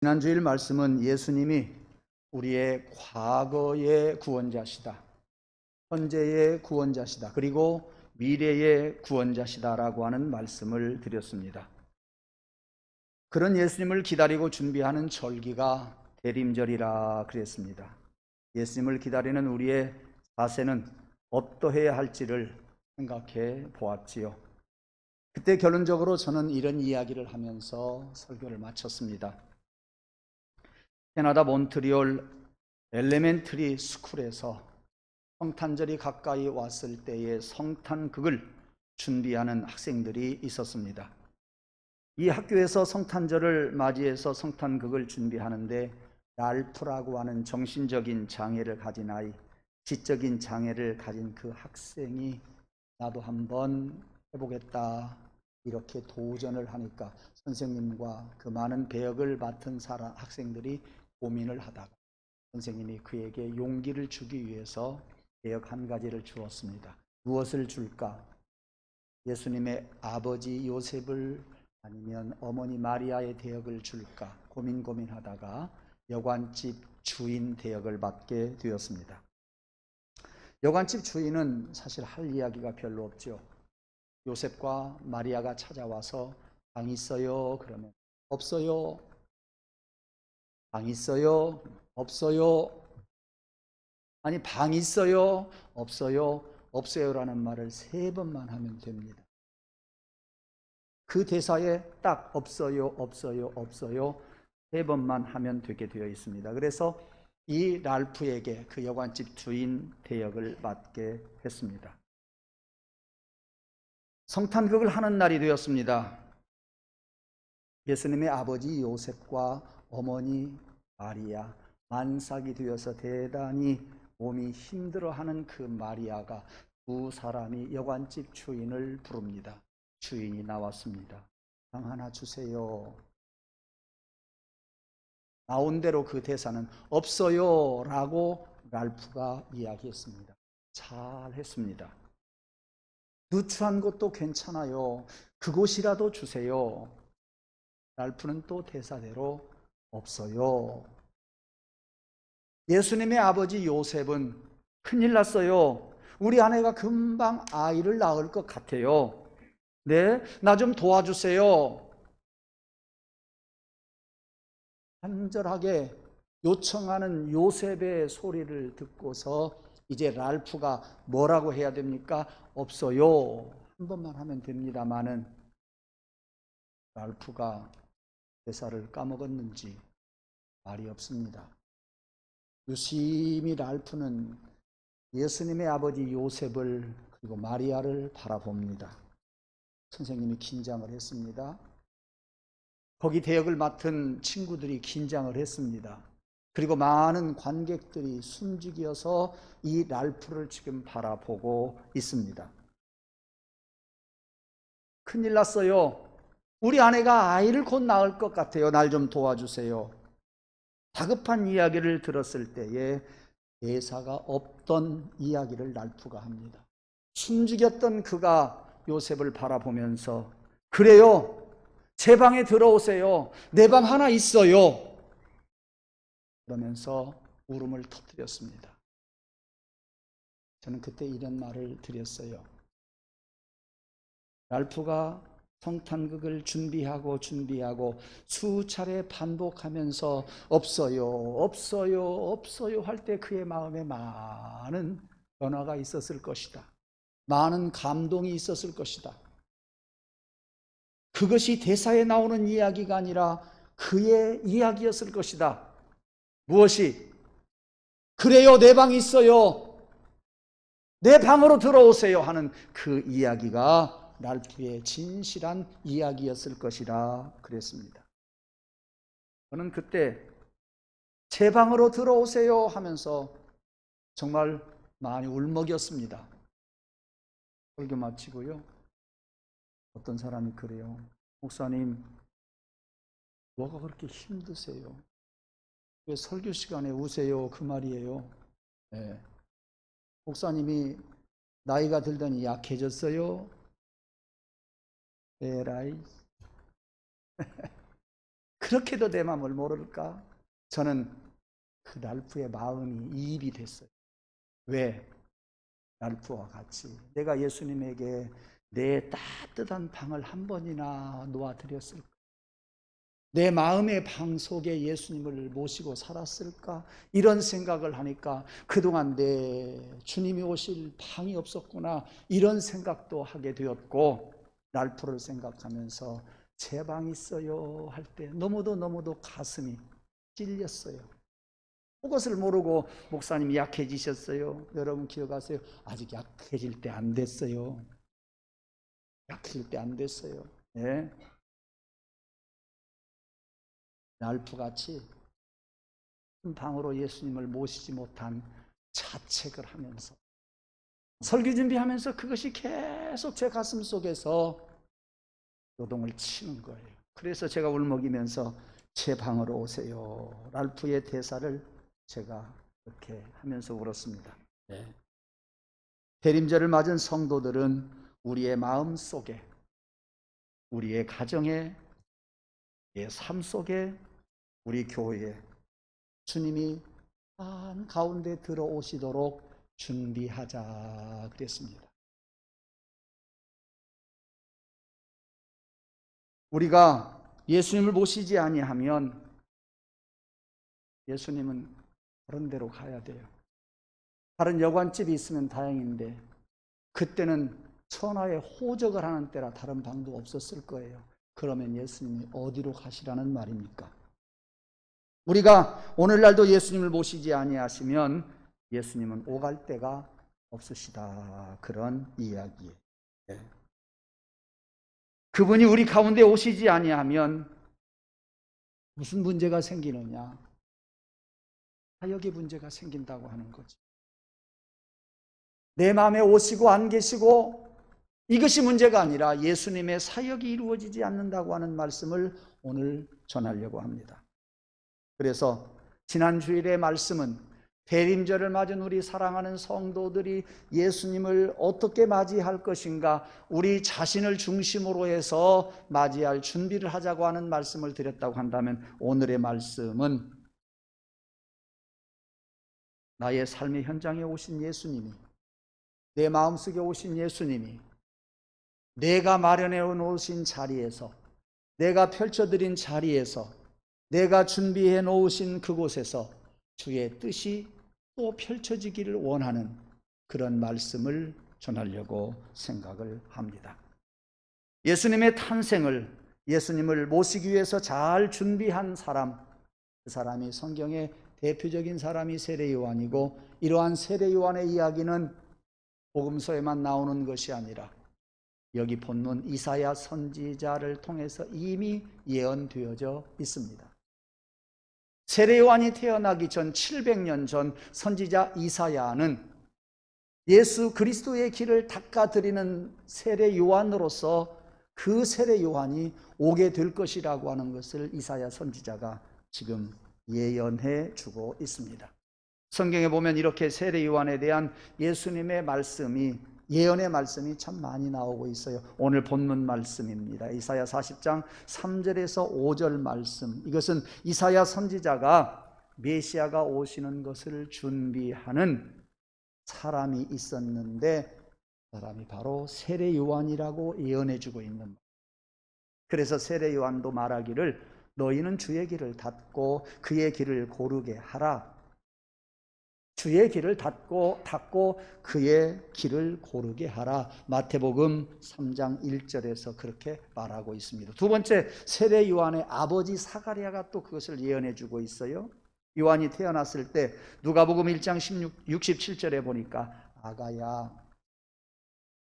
지난주일 말씀은 예수님이 우리의 과거의 구원자시다, 현재의 구원자시다, 그리고 미래의 구원자시다라고 하는 말씀을 드렸습니다. 그런 예수님을 기다리고 준비하는 절기가 대림절이라 그랬습니다. 예수님을 기다리는 우리의 자세는 어떠해야 할지를 생각해 보았지요. 그때 결론적으로 저는 이런 이야기를 하면서 설교를 마쳤습니다. 캐나다 몬트리올 엘레멘터리 스쿨에서 성탄절이 가까이 왔을 때의 성탄극을 준비하는 학생들이 있었습니다. 이 학교에서 성탄절을 맞이해서 성탄극을 준비하는데 랄프라고 하는 정신적인 장애를 가진 아이, 지적인 장애를 가진 그 학생이 나도 한번 해보겠다 이렇게 도전을 하니까 선생님과 그 많은 배역을 맡은 학생들이 고민을 하다가 선생님이 그에게 용기를 주기 위해서 배역 한 가지를 주었습니다. 무엇을 줄까? 예수님의 아버지 요셉을 아니면 어머니 마리아의 대역을 줄까 고민하다가 여관집 주인 대역을 맡게 되었습니다. 여관집 주인은 사실 할 이야기가 별로 없죠. 요셉과 마리아가 찾아와서 방 있어요? 그러면 없어요. 방 있어요? 없어요. 아니 방 있어요? 없어요. 없어요라는 말을 3번만 하면 됩니다. 그 대사에 딱 없어요, 없어요, 없어요 3번만 하면 되게 되어 있습니다. 그래서 이 랄프에게 그 여관집 주인 대역을 맡게 했습니다. 성탄극을 하는 날이 되었습니다. 예수님의 아버지 요셉과 어머니 마리아, 만삭이 되어서 대단히 몸이 힘들어하는 그 마리아가 두 사람이 여관집 주인을 부릅니다. 주인이 나왔습니다. 방 하나 주세요. 나온 대로 그 대사는 없어요 라고 랄프가 이야기했습니다. 잘했습니다. 누추한 것도 괜찮아요. 그곳이라도 주세요. 랄프는 또 대사대로 없어요. 예수님의 아버지 요셉은 큰일 났어요. 우리 아내가 금방 아이를 낳을 것 같아요. 네, 나 좀 도와주세요. 간절하게 요청하는 요셉의 소리를 듣고서 이제 랄프가 뭐라고 해야 됩니까? 없어요. 한 번만 하면 됩니다마는 랄프가 대사를 까먹었는지 말이 없습니다. 유심히 랄프는 예수님의 아버지 요셉을 그리고 마리아를 바라봅니다. 선생님이 긴장을 했습니다. 거기 대역을 맡은 친구들이 긴장을 했습니다. 그리고 많은 관객들이 숨죽여서 이 랄프를 지금 바라보고 있습니다. 큰일 났어요. 우리 아내가 아이를 곧 낳을 것 같아요. 날 좀 도와주세요. 다급한 이야기를 들었을 때에 대사가 없던 이야기를 랄프가 합니다. 숨죽였던 그가 요셉을 바라보면서 그래요. 제 방에 들어오세요. 내 방 하나 있어요. 그러면서 울음을 터뜨렸습니다. 저는 그때 이런 말을 드렸어요. 랄프가 성탄극을 준비하고 수차례 반복하면서 없어요, 없어요, 없어요 할 때 그의 마음에 많은 변화가 있었을 것이다. 많은 감동이 있었을 것이다. 그것이 대사에 나오는 이야기가 아니라 그의 이야기였을 것이다. 무엇이? 그래요, 내 방 있어요. 내 방으로 들어오세요 하는 그 이야기가 랄프의 진실한 이야기였을 것이라 그랬습니다. 저는 그때 제 방으로 들어오세요 하면서 정말 많이 울먹였습니다. 설교 마치고요. 어떤 사람이 그래요. 목사님, 뭐가 그렇게 힘드세요? 왜 설교 시간에 우세요? 그 말이에요. 네. 목사님이 나이가 들더니 약해졌어요? 에라이. 그렇게도 내 마음을 모를까? 저는 그 랄프의 마음이 이입이 됐어요. 왜? 랄프와 같이 내가 예수님에게 내 따뜻한 방을 한 번이나 놓아드렸을까? 내 마음의 방 속에 예수님을 모시고 살았을까? 이런 생각을 하니까 그동안 내 주님이 오실 방이 없었구나, 이런 생각도 하게 되었고, 랄프를 생각하면서 제 방 있어요 할 때 너무도 가슴이 찔렸어요. 그것을 모르고 목사님이 약해지셨어요. 여러분 기억하세요? 아직 약해질 때 안 됐어요. 약해질 때 안 됐어요. 예. 랄프같이 큰 방으로 예수님을 모시지 못한 자책을 하면서 설교 준비하면서 그것이 계속 제 가슴 속에서 요동을 치는 거예요. 그래서 제가 울먹이면서 제 방으로 오세요, 랄프의 대사를 제가 이렇게 하면서 울었습니다. 네. 대림절을 맞은 성도들은 우리의 마음 속에, 우리의 가정에, 우리의 삶 속에, 우리 교회에 주님이 한 가운데 들어오시도록 준비하자 그랬습니다. 우리가 예수님을 모시지 아니하면 예수님은 다른 데로 가야 돼요. 다른 여관집이 있으면 다행인데 그때는 천하에 호적을 하는 때라 다른 방도 없었을 거예요. 그러면 예수님이 어디로 가시라는 말입니까? 우리가 오늘날도 예수님을 모시지 아니하시면 예수님은 오갈 데가 없으시다, 그런 이야기예요. 그분이 우리 가운데 오시지 아니하면 무슨 문제가 생기느냐? 사역의 문제가 생긴다고 하는 거죠. 내 마음에 오시고 안 계시고 이것이 문제가 아니라 예수님의 사역이 이루어지지 않는다고 하는 말씀을 오늘 전하려고 합니다. 그래서 지난 주일의 말씀은 대림절을 맞은 우리 사랑하는 성도들이 예수님을 어떻게 맞이할 것인가, 우리 자신을 중심으로 해서 맞이할 준비를 하자고 하는 말씀을 드렸다고 한다면, 오늘의 말씀은 나의 삶의 현장에 오신 예수님이, 내 마음속에 오신 예수님이 내가 마련해 놓으신 자리에서, 내가 펼쳐드린 자리에서, 내가 준비해 놓으신 그곳에서 주의 뜻이 또 펼쳐지기를 원하는 그런 말씀을 전하려고 생각을 합니다. 예수님의 탄생을, 예수님을 모시기 위해서 잘 준비한 사람, 그 사람이 성경의 대표적인 사람이 세례 요한이고, 이러한 세례 요한의 이야기는 복음서에만 나오는 것이 아니라 여기 본문 이사야 선지자를 통해서 이미 예언되어져 있습니다. 세례 요한이 태어나기 전 700년 전 선지자 이사야는 예수 그리스도의 길을 닦아드리는 세례 요한으로서 그 세례 요한이 오게 될 것이라고 하는 것을 이사야 선지자가 지금 예언해 주고 있습니다. 성경에 보면 이렇게 세례 요한에 대한 예수님의 말씀이, 예언의 말씀이 참 많이 나오고 있어요. 오늘 본문 말씀입니다. 이사야 40장 3절에서 5절 말씀. 이것은 이사야 선지자가 메시아가 오시는 것을 준비하는 사람이 있었는데, 그 사람이 바로 세례 요한이라고 예언해 주고 있는 거예요. 그래서 세례 요한도 말하기를 너희는 주의 길을 닫고 그의 길을 고르게 하라. 주의 길을 닫고 그의 길을 고르게 하라. 마태복음 3장 1절에서 그렇게 말하고 있습니다. 두 번째, 세례 요한의 아버지 사가랴가 또 그것을 예언해 주고 있어요. 요한이 태어났을 때 누가복음 1장 67절에 보니까 아가야,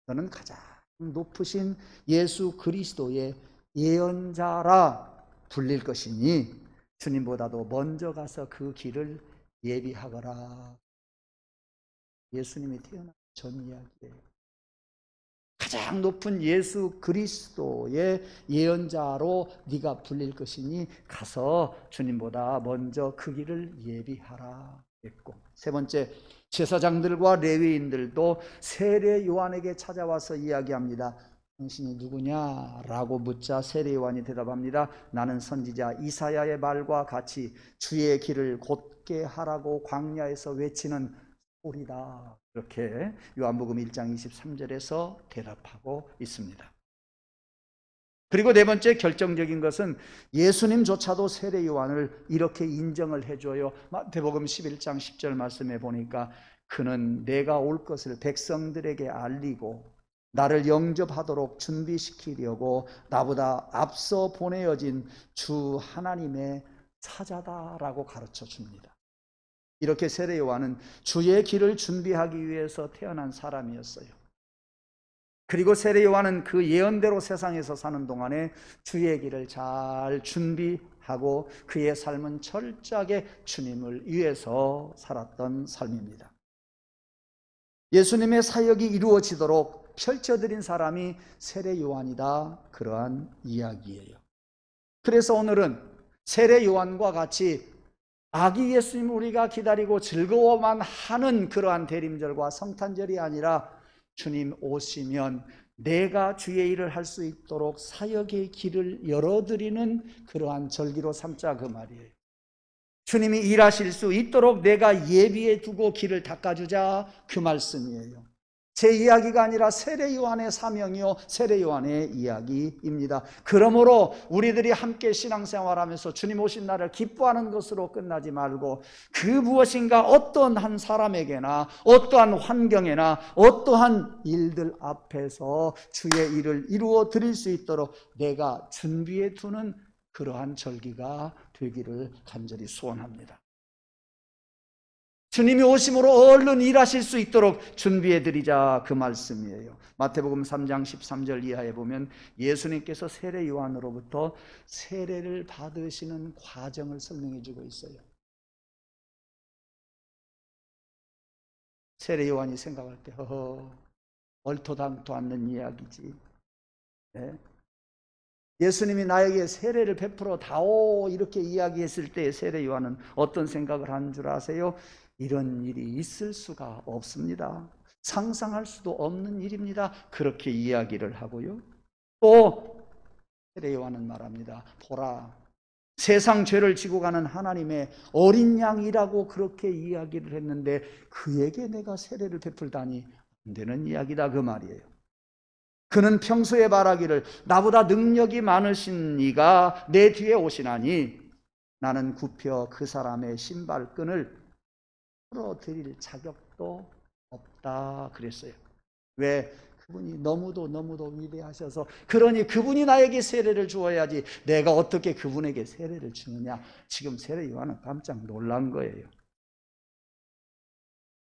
너는 가장 높으신 예수 그리스도의 예언자라 불릴 것이니 주님보다도 먼저 가서 그 길을 예비하거라. 예수님이 태어나기 전 이야기예요. 가장 높은 예수 그리스도의 예언자로 네가 불릴 것이니 가서 주님보다 먼저 그 길을 예비하라 했고, 세 번째, 제사장들과 레위인들도 세례 요한에게 찾아와서 이야기합니다. 당신이 누구냐? 라고 묻자 세례요한이 대답합니다. 나는 선지자 이사야의 말과 같이 주의 길을 곧게 하라고 광야에서 외치는 소리다. 이렇게 요한복음 1장 23절에서 대답하고 있습니다. 그리고 네 번째 결정적인 것은 예수님조차도 세례 요한을 이렇게 인정을 해줘요. 마태복음 11장 10절 말씀에 보니까 그는 내가 올 것을 백성들에게 알리고 나를 영접하도록 준비시키려고 나보다 앞서 보내어진 주 하나님의 사자다라고 가르쳐 줍니다. 이렇게 세례 요한은 주의 길을 준비하기 위해서 태어난 사람이었어요. 그리고 세례 요한은 그 예언대로 세상에서 사는 동안에 주의 길을 잘 준비하고 그의 삶은 철저하게 주님을 위해서 살았던 삶입니다. 예수님의 사역이 이루어지도록 펼쳐드린 사람이 세례 요한이다. 그러한 이야기예요. 그래서 오늘은 세례 요한과 같이 아기 예수님 우리가 기다리고 즐거워만 하는 그러한 대림절과 성탄절이 아니라 주님 오시면 내가 주의 일을 할 수 있도록 사역의 길을 열어드리는 그러한 절기로 삼자 그 말이에요. 주님이 일하실 수 있도록 내가 예비해 두고 길을 닦아주자 그 말씀이에요. 제 이야기가 아니라 세례 요한의 사명이요 세례 요한의 이야기입니다. 그러므로 우리들이 함께 신앙생활하면서 주님 오신 날을 기뻐하는 것으로 끝나지 말고 그 무엇인가 어떠한 한 사람에게나 어떠한 환경에나 어떠한 일들 앞에서 주의 일을 이루어 드릴 수 있도록 내가 준비해 두는 그러한 절기가 되기를 간절히 소원합니다. 주님이 오심으로 얼른 일하실 수 있도록 준비해드리자 그 말씀이에요. 마태복음 3장 13절 이하에 보면 예수님께서 세례 요한으로부터 세례를 받으시는 과정을 설명해 주고 있어요. 세례 요한이 생각할 때 얼토당토 않는 이야기지. 네? 예수님이 나에게 세례를 베풀어 다오 이렇게 이야기했을 때 세례 요한은 어떤 생각을 하는 줄 아세요? 이런 일이 있을 수가 없습니다. 상상할 수도 없는 일입니다. 그렇게 이야기를 하고요. 또 세례 요한은 말합니다. 보라, 세상 죄를 지고 가는 하나님의 어린 양이라고 그렇게 이야기를 했는데 그에게 내가 세례를 베풀다니 안 되는 이야기다 그 말이에요. 그는 평소에 말하기를 나보다 능력이 많으신 이가 내 뒤에 오시나니 나는 굽혀 그 사람의 신발끈을 풀어드릴 자격도 없다 그랬어요. 왜? 그분이 너무도 위대하셔서 그러니 그분이 나에게 세례를 주어야지 내가 어떻게 그분에게 세례를 주느냐. 지금 세례 요한은 깜짝 놀란 거예요.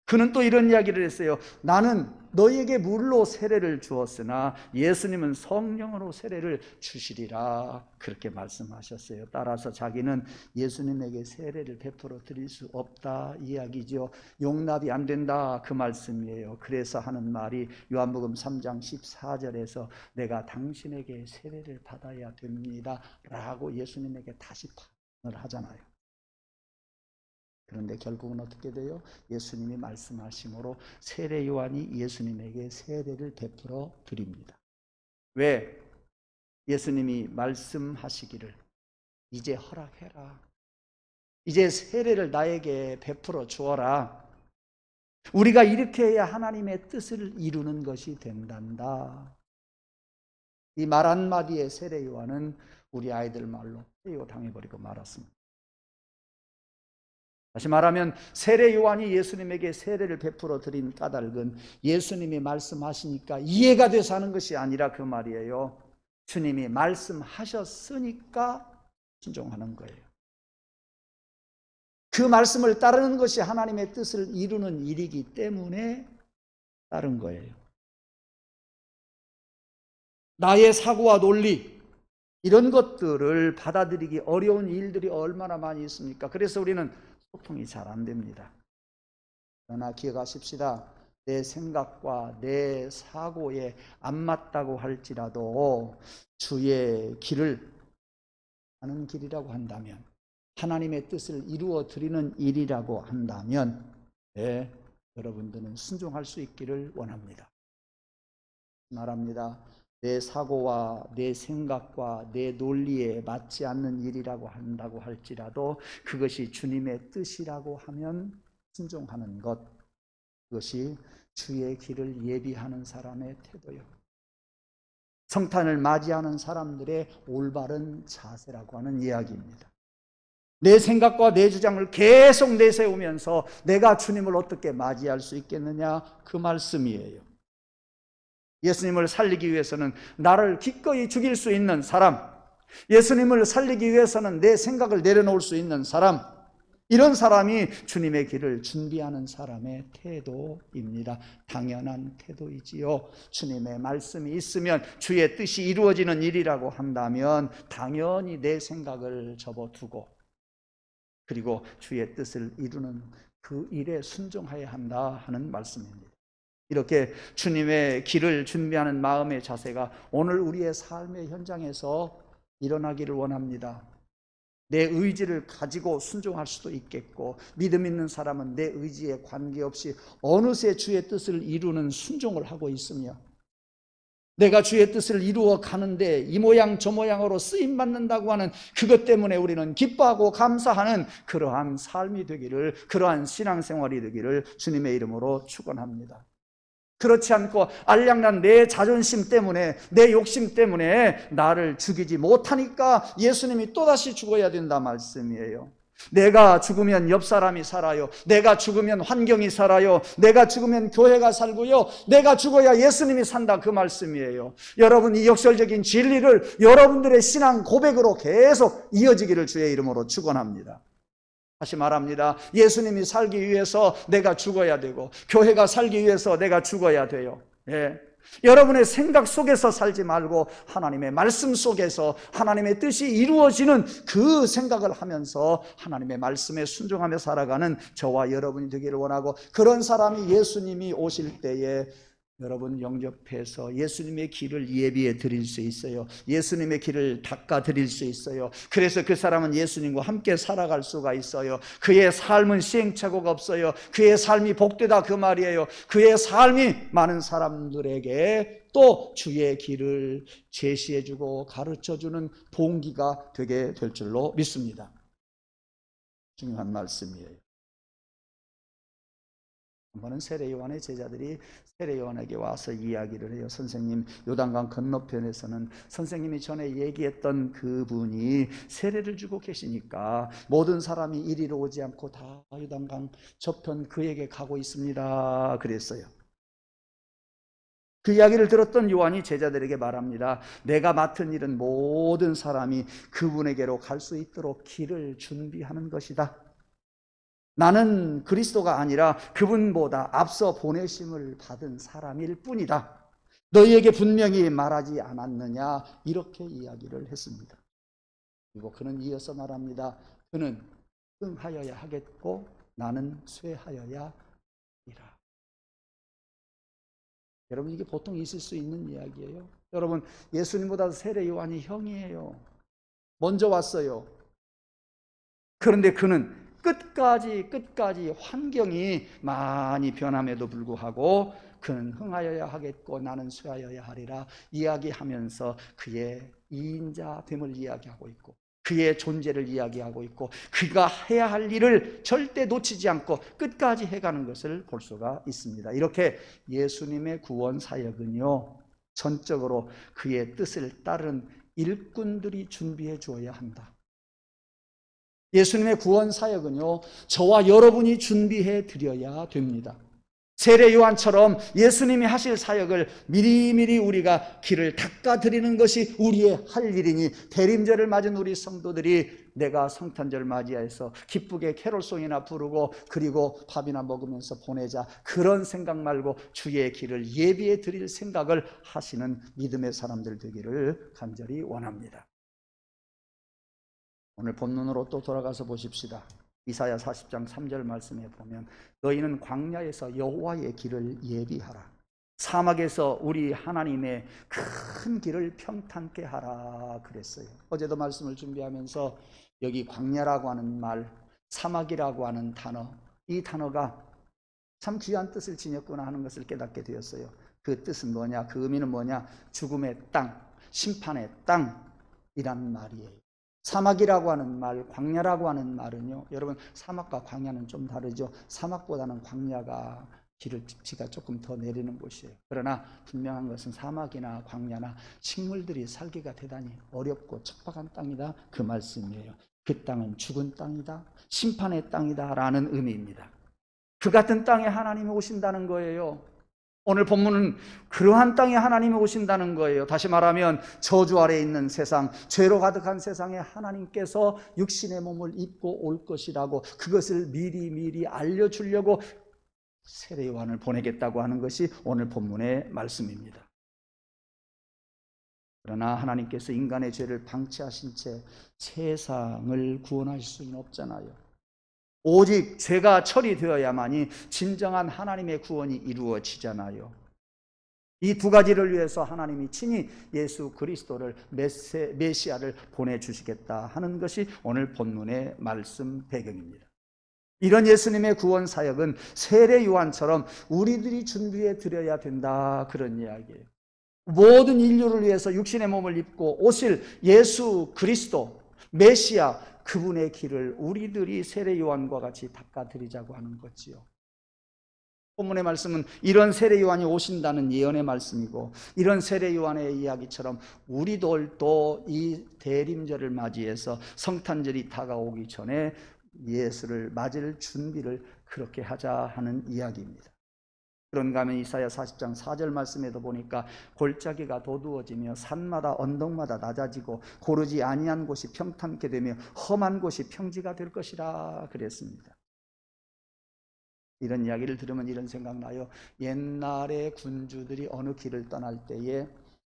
그는 또 이런 이야기를 했어요. 나는 너희에게 물로 세례를 주었으나 예수님은 성령으로 세례를 주시리라 그렇게 말씀하셨어요. 따라서 자기는 예수님에게 세례를 베풀어 드릴 수 없다 이야기죠. 용납이 안 된다 그 말씀이에요. 그래서 하는 말이 요한복음 3장 14절에서 내가 당신에게 세례를 받아야 됩니다 라고 예수님에게 다시 반응을 하잖아요. 그런데 결국은 어떻게 돼요? 예수님이 말씀하심으로 세례 요한이 예수님에게 세례를 베풀어 드립니다. 왜? 예수님이 말씀하시기를 이제 허락해라. 이제 세례를 나에게 베풀어 주어라. 우리가 이렇게 해야 하나님의 뜻을 이루는 것이 된단다. 이 말 한마디에 세례 요한은 우리 아이들 말로 해요 당해버리고 말았습니다. 다시 말하면 세례 요한이 예수님에게 세례를 베풀어 드린 까닭은 예수님이 말씀하시니까 이해가 돼서 하는 것이 아니라 그 말이에요. 주님이 말씀하셨으니까 순종하는 거예요. 그 말씀을 따르는 것이 하나님의 뜻을 이루는 일이기 때문에 따른 거예요. 나의 사고와 논리 이런 것들을 받아들이기 어려운 일들이 얼마나 많이 있습니까? 그래서 우리는 소통이 잘 안 됩니다. 그러나 기억하십시다. 내 생각과 내 사고에 안 맞다고 할지라도 주의 길을 하는 길이라고 한다면 하나님의 뜻을 이루어 드리는 일이라고 한다면 여러분들은 순종할 수 있기를 원합니다. 말합니다. 내 사고와 내 생각과 내 논리에 맞지 않는 일이라고 한다고 할지라도 그것이 주님의 뜻이라고 하면 순종하는 것, 그것이 주의 길을 예비하는 사람의 태도요, 성탄을 맞이하는 사람들의 올바른 자세라고 하는 이야기입니다. 내 생각과 내 주장을 계속 내세우면서 내가 주님을 어떻게 맞이할 수 있겠느냐, 그 말씀이에요. 예수님을 살리기 위해서는 나를 기꺼이 죽일 수 있는 사람, 예수님을 살리기 위해서는 내 생각을 내려놓을 수 있는 사람, 이런 사람이 주님의 길을 준비하는 사람의 태도입니다. 당연한 태도이지요. 주님의 말씀이 있으면 주의 뜻이 이루어지는 일이라고 한다면 당연히 내 생각을 접어두고 그리고 주의 뜻을 이루는 그 일에 순종해야 한다 하는 말씀입니다. 이렇게 주님의 길을 준비하는 마음의 자세가 오늘 우리의 삶의 현장에서 일어나기를 원합니다. 내 의지를 가지고 순종할 수도 있겠고, 믿음 있는 사람은 내 의지에 관계없이 어느새 주의 뜻을 이루는 순종을 하고 있으며, 내가 주의 뜻을 이루어 가는데 이 모양 저 모양으로 쓰임받는다고 하는 그것 때문에 우리는 기뻐하고 감사하는 그러한 삶이 되기를, 그러한 신앙생활이 되기를 주님의 이름으로 축원합니다. 그렇지 않고 알량난 내 자존심 때문에, 내 욕심 때문에 나를 죽이지 못하니까 예수님이 또다시 죽어야 된다 말씀이에요. 내가 죽으면 옆 사람이 살아요. 내가 죽으면 환경이 살아요. 내가 죽으면 교회가 살고요. 내가 죽어야 예수님이 산다, 그 말씀이에요. 여러분, 이 역설적인 진리를 여러분들의 신앙 고백으로 계속 이어지기를 주의 이름으로 축원합니다. 다시 말합니다. 예수님이 살기 위해서 내가 죽어야 되고, 교회가 살기 위해서 내가 죽어야 돼요. 여러분의 생각 속에서 살지 말고 하나님의 말씀 속에서 하나님의 뜻이 이루어지는 그 생각을 하면서 하나님의 말씀에 순종하며 살아가는 저와 여러분이 되기를 원하고, 그런 사람이 예수님이 오실 때에 여러분 영접해서 예수님의 길을 예비해 드릴 수 있어요. 예수님의 길을 닦아 드릴 수 있어요. 그래서 그 사람은 예수님과 함께 살아갈 수가 있어요. 그의 삶은 시행착오가 없어요. 그의 삶이 복되다, 그 말이에요. 그의 삶이 많은 사람들에게 또 주의 길을 제시해주고 가르쳐주는 동기가 되게 될 줄로 믿습니다. 중요한 말씀이에요. 한 번은 세례요한의 제자들이 세례요한에게 와서 이야기를 해요. 선생님, 요단강 건너편에서는 선생님이 전에 얘기했던 그분이 세례를 주고 계시니까 모든 사람이 이리로 오지 않고 다 요단강 저편 그에게 가고 있습니다, 그랬어요. 그 이야기를 들었던 요한이 제자들에게 말합니다. 내가 맡은 일은 모든 사람이 그분에게로 갈 수 있도록 길을 준비하는 것이다. 나는 그리스도가 아니라 그분보다 앞서 보내심을 받은 사람일 뿐이다. 너희에게 분명히 말하지 않았느냐, 이렇게 이야기를 했습니다. 그리고 그는 이어서 말합니다. 그는 응하여야 하겠고 나는 쇠하여야 하리라. 여러분, 이게 보통 있을 수 있는 이야기예요. 여러분, 예수님보다 세례 요한이 형이에요. 먼저 왔어요. 그런데 그는 끝까지 환경이 많이 변함에도 불구하고 그는 흥하여야 하겠고 나는 쇠하여야 하리라 이야기하면서 그의 이인자됨을 이야기하고 있고, 그의 존재를 이야기하고 있고, 그가 해야 할 일을 절대 놓치지 않고 끝까지 해가는 것을 볼 수가 있습니다. 이렇게 예수님의 구원 사역은요, 전적으로 그의 뜻을 따른 일꾼들이 준비해 주어야 한다. 예수님의 구원 사역은요, 저와 여러분이 준비해 드려야 됩니다. 세례 요한처럼 예수님이 하실 사역을 미리미리 우리가 길을 닦아 드리는 것이 우리의 할 일이니, 대림절을 맞은 우리 성도들이 내가 성탄절 맞이해서 기쁘게 캐롤송이나 부르고 그리고 밥이나 먹으면서 보내자, 그런 생각 말고 주의 길을 예비해 드릴 생각을 하시는 믿음의 사람들 되기를 간절히 원합니다. 오늘 본문으로 또 돌아가서 보십시다. 이사야 40장 3절 말씀에 보면 너희는 광야에서 여호와의 길을 예비하라. 사막에서 우리 하나님의 큰 길을 평탄케 하라 그랬어요. 어제도 말씀을 준비하면서 여기 광야라고 하는 말, 사막이라고 하는 단어, 이 단어가 참 귀한 뜻을 지녔구나 하는 것을 깨닫게 되었어요. 그 뜻은 뭐냐? 그 의미는 뭐냐? 죽음의 땅, 심판의 땅이란 말이에요. 사막이라고 하는 말, 광야라고 하는 말은요, 여러분 사막과 광야는 좀 다르죠. 사막보다는 광야가 기름지가 조금 더 내리는 곳이에요. 그러나 분명한 것은 사막이나 광야나 식물들이 살기가 대단히 어렵고 척박한 땅이다, 그 말씀이에요. 그 땅은 죽은 땅이다, 심판의 땅이다 라는 의미입니다. 그 같은 땅에 하나님이 오신다는 거예요. 오늘 본문은 그러한 땅에 하나님이 오신다는 거예요. 다시 말하면 저주 아래에 있는 세상, 죄로 가득한 세상에 하나님께서 육신의 몸을 입고 올 것이라고, 그것을 미리 알려주려고 세례 요한을 보내겠다고 하는 것이 오늘 본문의 말씀입니다. 그러나 하나님께서 인간의 죄를 방치하신 채 세상을 구원하실 수는 없잖아요. 오직 죄가 처리되어야만이 진정한 하나님의 구원이 이루어지잖아요. 이 두 가지를 위해서 하나님이 친히 예수 그리스도를 메시아를 보내주시겠다 하는 것이 오늘 본문의 말씀 배경입니다. 이런 예수님의 구원 사역은 세례 요한처럼 우리들이 준비해 드려야 된다, 그런 이야기예요. 모든 인류를 위해서 육신의 몸을 입고 오실 예수 그리스도 메시아, 그분의 길을 우리들이 세례 요한과 같이 닦아드리자고 하는 거지요. 본문의 말씀은 이런 세례 요한이 오신다는 예언의 말씀이고, 이런 세례 요한의 이야기처럼 우리들도 이 대림절을 맞이해서 성탄절이 다가오기 전에 예수를 맞을 준비를 그렇게 하자 하는 이야기입니다. 그런가 하면 이사야 40장 4절 말씀에도 보니까 골짜기가 도두어지며 산마다 언덕마다 낮아지고 고르지 아니한 곳이 평탄케 되며 험한 곳이 평지가 될 것이라 그랬습니다. 이런 이야기를 들으면 이런 생각나요. 옛날에 군주들이 어느 길을 떠날 때에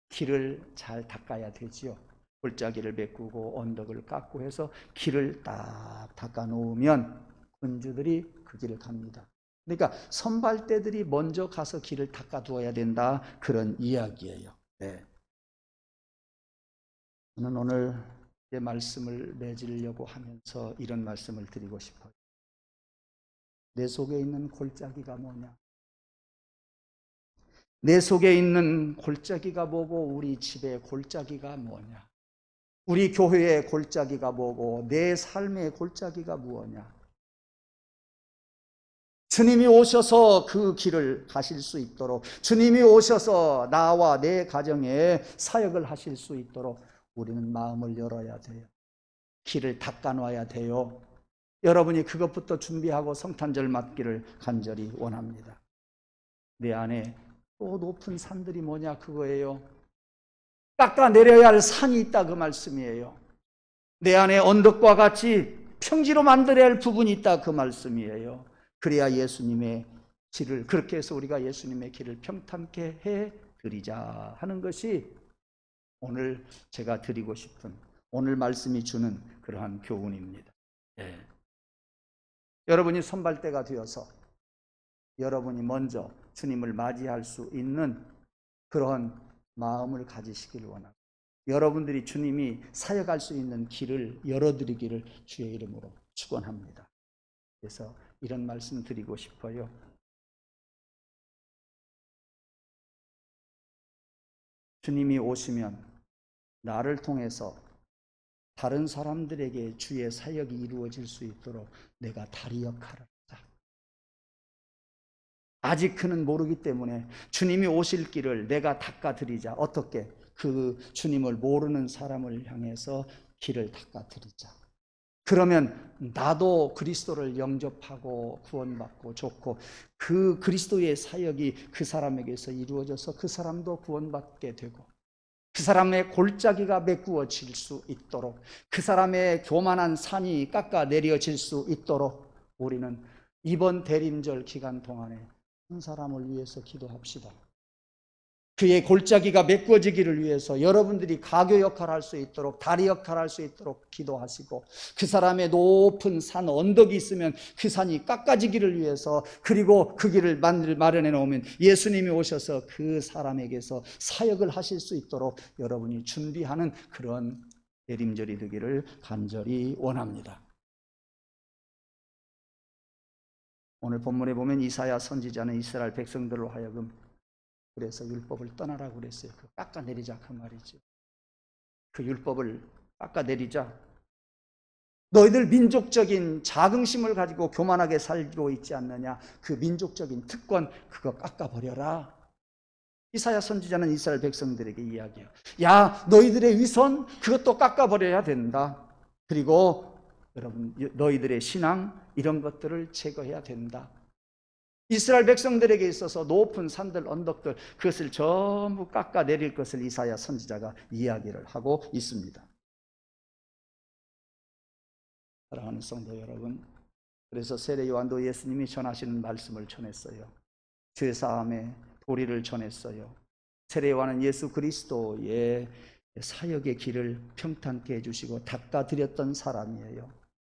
길을 잘 닦아야 되지요. 골짜기를 메꾸고 언덕을 깎고 해서 길을 딱 닦아 놓으면 군주들이 그 길을 갑니다. 그러니까 선발대들이 먼저 가서 길을 닦아 두어야 된다, 그런 이야기예요. 네. 저는 오늘 제 말씀을 맺으려고 하면서 이런 말씀을 드리고 싶어요. 내 속에 있는 골짜기가 뭐냐? 내 속에 있는 골짜기가 뭐고 우리 집의 골짜기가 뭐냐? 우리 교회의 골짜기가 뭐고 내 삶의 골짜기가 무엇냐? 주님이 오셔서 그 길을 가실 수 있도록, 주님이 오셔서 나와 내 가정에 사역을 하실 수 있도록 우리는 마음을 열어야 돼요. 길을 닦아놔야 돼요. 여러분이 그것부터 준비하고 성탄절 맞기를 간절히 원합니다. 내 안에 또 높은 산들이 뭐냐, 그거예요. 깎아내려야 할 산이 있다, 그 말씀이에요. 내 안에 언덕과 같이 평지로 만들어야 할 부분이 있다, 그 말씀이에요. 그래야 예수님의 길을, 그렇게 해서 우리가 예수님의 길을 평탄케 해드리자 하는 것이 오늘 제가 드리고 싶은, 오늘 말씀이 주는 그러한 교훈입니다. 네. 여러분이 선발대가 되어서 여러분이 먼저 주님을 맞이할 수 있는 그런 마음을 가지시기를 원합니다. 여러분들이 주님이 사역할 수 있는 길을 열어드리기를 주의 이름으로 축원합니다. 그래서 이런 말씀 드리고 싶어요. 주님이 오시면 나를 통해서 다른 사람들에게 주의 사역이 이루어질 수 있도록 내가 다리 역할을 하자. 아직 그는 모르기 때문에 주님이 오실 길을 내가 닦아드리자. 어떻게? 그 주님을 모르는 사람을 향해서 길을 닦아드리자. 그러면 나도 그리스도를 영접하고 구원받고 좋고, 그 그리스도의 사역이 그 사람에게서 이루어져서 그 사람도 구원받게 되고, 그 사람의 골짜기가 메꾸어질 수 있도록, 그 사람의 교만한 산이 깎아내려질 수 있도록 우리는 이번 대림절 기간 동안에 한 사람을 위해서 기도합시다. 그의 골짜기가 메꾸어지기를 위해서 여러분들이 가교 역할을 할 수 있도록, 다리 역할을 할 수 있도록 기도하시고, 그 사람의 높은 산, 언덕이 있으면 그 산이 깎아지기를 위해서, 그리고 그 길을 마련해 놓으면 예수님이 오셔서 그 사람에게서 사역을 하실 수 있도록 여러분이 준비하는 그런 대림절이 되기를 간절히 원합니다. 오늘 본문에 보면 이사야 선지자는 이스라엘 백성들로 하여금 그래서 율법을 떠나라고 그랬어요. 그 깎아내리자 그 말이죠. 그 율법을 깎아내리자. 너희들 민족적인 자긍심을 가지고 교만하게 살고 있지 않느냐. 그 민족적인 특권 그거 깎아버려라. 이사야 선지자는 이스라엘 백성들에게 이야기해요. 야, 너희들의 위선 그것도 깎아버려야 된다. 그리고 여러분 너희들의 신앙 이런 것들을 제거해야 된다. 이스라엘 백성들에게 있어서 높은 산들 언덕들 그것을 전부 깎아내릴 것을 이사야 선지자가 이야기를 하고 있습니다. 사랑하는 성도 여러분, 그래서 세례 요한도 예수님이 전하시는 말씀을 전했어요. 죄사함의 도리를 전했어요. 세례 요한은 예수 그리스도의 사역의 길을 평탄케 해주시고 닦아드렸던 사람이에요.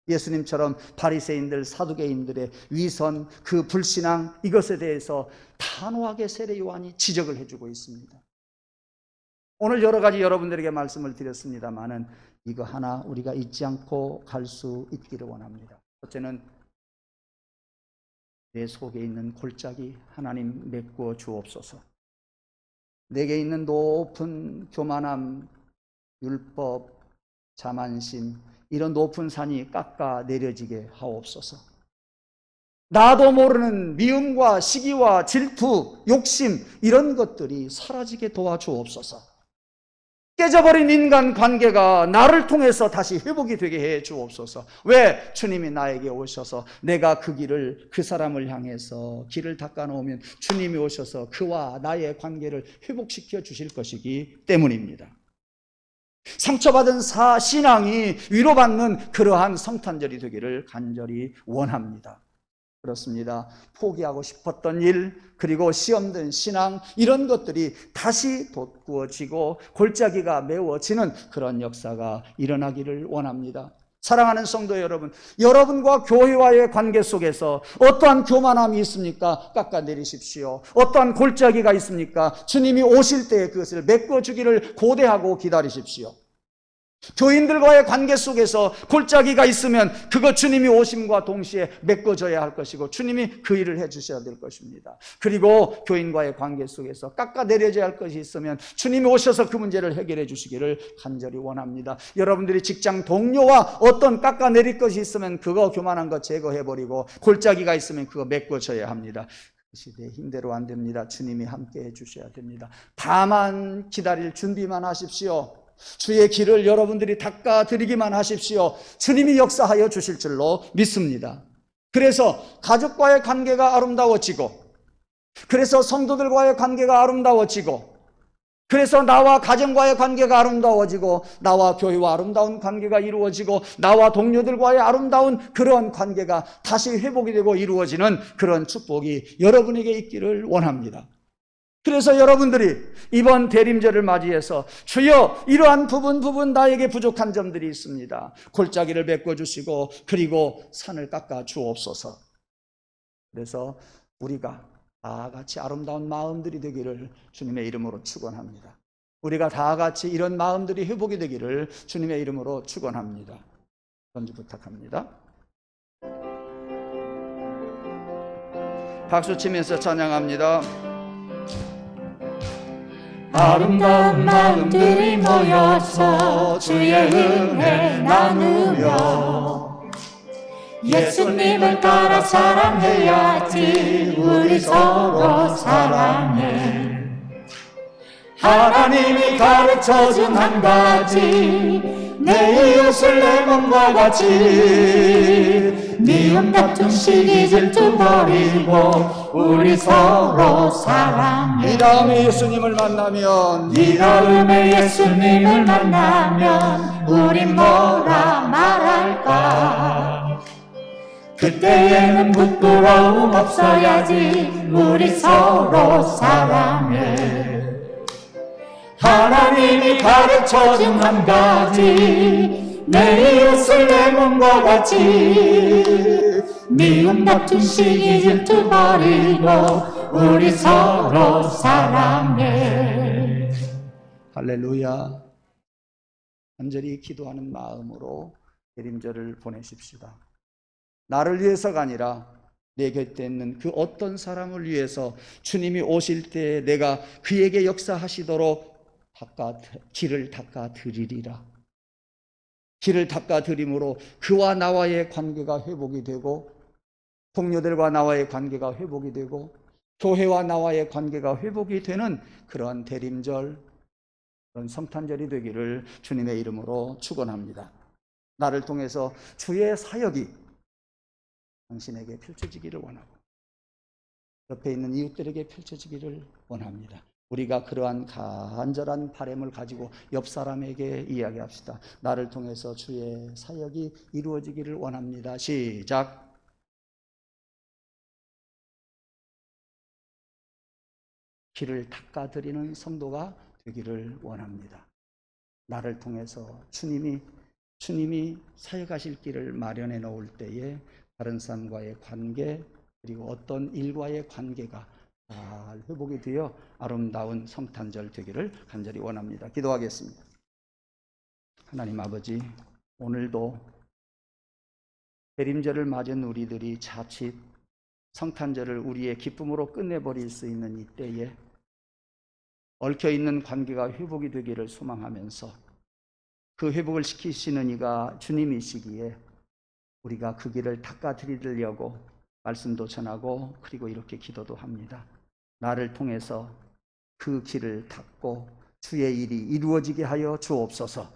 예수님처럼 바리새인들, 사두개인들의 위선, 그 불신앙 이것에 대해서 단호하게 세례 요한이 지적을 해주고 있습니다. 오늘 여러 가지 여러분들에게 말씀을 드렸습니다마는 이거 하나 우리가 잊지 않고 갈 수 있기를 원합니다. 첫째는 내 속에 있는 골짜기 하나님 메꾸어 주옵소서. 내게 있는 높은 교만함, 율법, 자만심 이런 높은 산이 깎아 내려지게 하옵소서. 나도 모르는 미움과 시기와 질투, 욕심 이런 것들이 사라지게 도와주옵소서. 깨져버린 인간 관계가 나를 통해서 다시 회복이 되게 해 주옵소서. 왜? 주님이 나에게 오셔서 내가 그 길을 그 사람을 향해서 길을 닦아 놓으면 주님이 오셔서 그와 나의 관계를 회복시켜 주실 것이기 때문입니다. 상처받은 신앙이 위로받는 그러한 성탄절이 되기를 간절히 원합니다. 그렇습니다. 포기하고 싶었던 일, 그리고 시험된 신앙 이런 것들이 다시 돋구어지고 골짜기가 메워지는 그런 역사가 일어나기를 원합니다. 사랑하는 성도 여러분, 여러분과 교회와의 관계 속에서 어떠한 교만함이 있습니까? 깎아내리십시오. 어떠한 골짜기가 있습니까? 주님이 오실 때에 그것을 메꿔주기를 고대하고 기다리십시오. 교인들과의 관계 속에서 골짜기가 있으면 그거 주님이 오심과 동시에 메꿔져야 할 것이고 주님이 그 일을 해주셔야 될 것입니다. 그리고 교인과의 관계 속에서 깎아내려져야 할 것이 있으면 주님이 오셔서 그 문제를 해결해 주시기를 간절히 원합니다. 여러분들이 직장 동료와 어떤 깎아내릴 것이 있으면 그거 교만한 거 제거해버리고 골짜기가 있으면 그거 메꿔져야 합니다. 그것이 내 힘대로 안 됩니다. 주님이 함께 해주셔야 됩니다. 다만 기다릴 준비만 하십시오. 주의 길을 여러분들이 닦아드리기만 하십시오. 주님이 역사하여 주실 줄로 믿습니다. 그래서 가족과의 관계가 아름다워지고, 그래서 성도들과의 관계가 아름다워지고, 그래서 나와 가정과의 관계가 아름다워지고, 나와 교회와 아름다운 관계가 이루어지고, 나와 동료들과의 아름다운 그런 관계가 다시 회복이 되고 이루어지는 그런 축복이 여러분에게 있기를 원합니다. 그래서 여러분들이 이번 대림절을 맞이해서 주여 이러한 부분 나에게 부족한 점들이 있습니다. 골짜기를 메꿔주시고 그리고 산을 깎아 주옵소서. 그래서 우리가 다 같이 아름다운 마음들이 되기를 주님의 이름으로 축원합니다. 우리가 다 같이 이런 마음들이 회복이 되기를 주님의 이름으로 축원합니다. 전주 부탁합니다. 박수 치면서 찬양합니다. 아름다운 마음들이 모여서 주의 은혜 나누며 예수님을 따라 사랑해야지. 우리 서로 사랑해. 하나님이 가르쳐준 한 가지, 내 이웃을 내 몸과 같이. 미움 다툼 시기 질투 버리고 우리 서로 사랑해. 이 다음에 예수님을 만나면 우린 뭐라 말할까? 그때에는 부끄러움 없어야지. 우리 서로 사랑해. 하나님이 가르쳐준 한 가지, 내 이웃을 내 몸과 같이. 미움 다툼 시기 질투 버리고 우리 서로 사랑해. 할렐루야. 간절히 기도하는 마음으로 대림절을 보내십시다. 나를 위해서가 아니라 내 곁에 있는 그 어떤 사람을 위해서 주님이 오실 때 내가 그에게 역사하시도록 길을 닦아 드리리라. 길을 닦아 드림으로 그와 나와의 관계가 회복이 되고, 동료들과 나와의 관계가 회복이 되고, 교회와 나와의 관계가 회복이 되는 그러한 대림절, 그런 성탄절이 되기를 주님의 이름으로 축원합니다. 나를 통해서 주의 사역이 당신에게 펼쳐지기를 원하고, 옆에 있는 이웃들에게 펼쳐지기를 원합니다. 우리가 그러한 간절한 바람을 가지고 옆 사람에게 이야기합시다. 나를 통해서 주의 사역이 이루어지기를 원합니다. 시작. 길을 닦아드리는 성도가 되기를 원합니다. 나를 통해서 주님이 사역하실 길을 마련해 놓을 때에 다른 사람과의 관계, 그리고 어떤 일과의 관계가 잘 회복이 되어 아름다운 성탄절 되기를 간절히 원합니다. 기도하겠습니다. 하나님 아버지, 오늘도 대림절을 맞은 우리들이 자칫 성탄절을 우리의 기쁨으로 끝내버릴 수 있는 이때에 얽혀있는 관계가 회복이 되기를 소망하면서, 그 회복을 시키시는 이가 주님이시기에 우리가 그 길을 닦아드리려고 말씀도 전하고, 그리고 이렇게 기도도 합니다. 나를 통해서 그 길을 닦고 주의 일이 이루어지게 하여 주옵소서.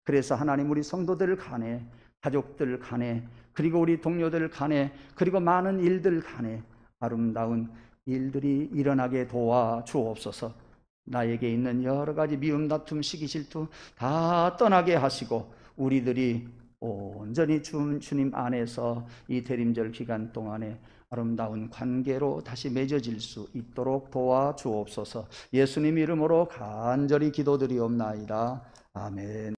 그래서 하나님, 우리 성도들 간에, 가족들 간에, 그리고 우리 동료들 간에, 그리고 많은 일들 간에 아름다운 일들이 일어나게 도와 주옵소서. 나에게 있는 여러 가지 미움, 다툼, 시기, 질투 다 떠나게 하시고, 우리들이 온전히 주님 안에서 이 대림절 기간 동안에 아름다운 관계로 다시 맺어질 수 있도록 도와 주옵소서. 예수님 이름으로 간절히 기도드리옵나이다. 아멘.